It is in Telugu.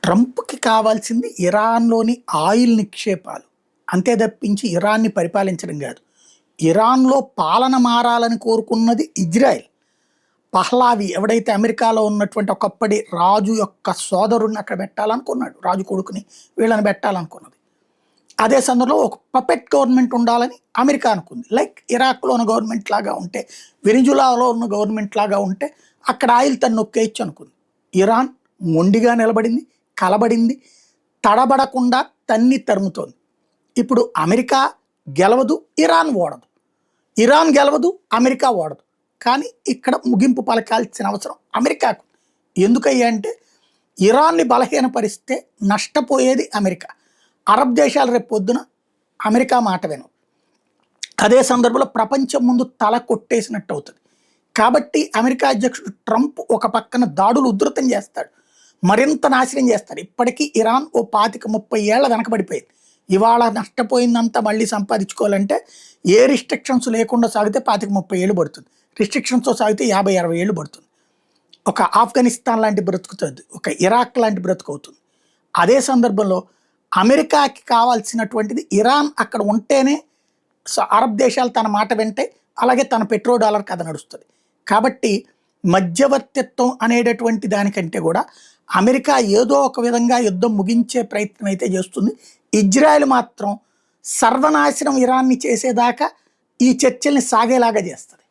ట్రంప్‌కి కావాల్సింది ఇరాన్‌లోని ఆయిల్ నిక్షేపాలు. అంతే తప్పించి ఇరాన్‌ని పరిపాలించడం గాదు. ఇరాన్‌లో పాలన మారాలని కోరుకున్నది ఇజ్రాయెల్. పహ్లావి ఎవడైతే అమెరికాలో ఉన్నటువంటి ఒకప్పటి రాజు యొక్క సోదరుడిని అక్కడ పెట్టాలనుకున్నాడు. రాజు కొడుకుని వీళ్ళని పెట్టాలనుకున్నది. అదే సందర్భంలో ఒక పపెట్ గవర్నమెంట్ ఉండాలని అమెరికా అనుకుంది. లైక్ ఇరాక్‌లో ఉన్న గవర్నమెంట్ లాగా ఉంటే, వెనిజులాలో ఉన్న గవర్నమెంట్ లాగా ఉంటే అక్కడ ఆయిల్ తను నొక్కేయొచ్చు అనుకుంది. ఇరాన్ మొండిగా నిలబడింది, కలబడింది, తడబడకుండా తన్ని తరుముతోంది. ఇప్పుడు అమెరికా గెలవదు, ఇరాన్ ఓడదు. ఇరాన్ గెలవదు, అమెరికా ఓడదు. కానీ ఇక్కడ ముగింపు పలకాల్సిన అవసరం అమెరికాకు. ఎందుకయ్యా అంటే ఇరాన్ని బలహీనపరిస్తే నష్టపోయేది అమెరికా. అరబ్ దేశాలు రేపు పొద్దున అమెరికా మాట వినవు. అదే సందర్భంలో ప్రపంచం ముందు తల కొట్టేసినట్టు అవుతుంది. కాబట్టి అమెరికా అధ్యక్షుడు ట్రంప్ ఒక పక్కన దాడులు ఉధృతం చేస్తాడు, మరింత నాశనం చేస్తాడు. ఇప్పటికీ ఇరాన్ ఓ 25-30 ఏళ్ల వెనకబడిపోయింది. ఇవాళ నష్టపోయిందంతా మళ్ళీ సంపాదించుకోవాలంటే ఏ రిస్ట్రిక్షన్స్ లేకుండా సాగితే 25-30 ఏళ్ళు పడుతుంది. రిస్ట్రిక్షన్స్తో సాగితే 50-60 ఏళ్ళు పడుతుంది. ఒక ఆఫ్ఘనిస్తాన్ లాంటి బ్రతుకుతుంది, ఒక ఇరాక్ లాంటి బ్రతుకు అవుతుంది. అదే సందర్భంలో అమెరికాకి కావాల్సినటువంటిది ఇరాన్ అక్కడ ఉంటేనే అరబ్ దేశాలు తన మాట వింటే, అలాగే తన పెట్రో డాలర్ కథ నడుస్తుంది. కాబట్టి మధ్యవర్తిత్వం అనేటటువంటి దానికంటే కూడా అమెరికా ఏదో ఒక విధంగా యుద్ధం ముగించే ప్రయత్నం అయితే చేస్తుంది. ఇజ్రాయెల్ మాత్రం సర్వనాశనం ఇరాన్ని చేసేదాకా ఈ చర్చల్ని సాగేలాగా చేస్తుంది.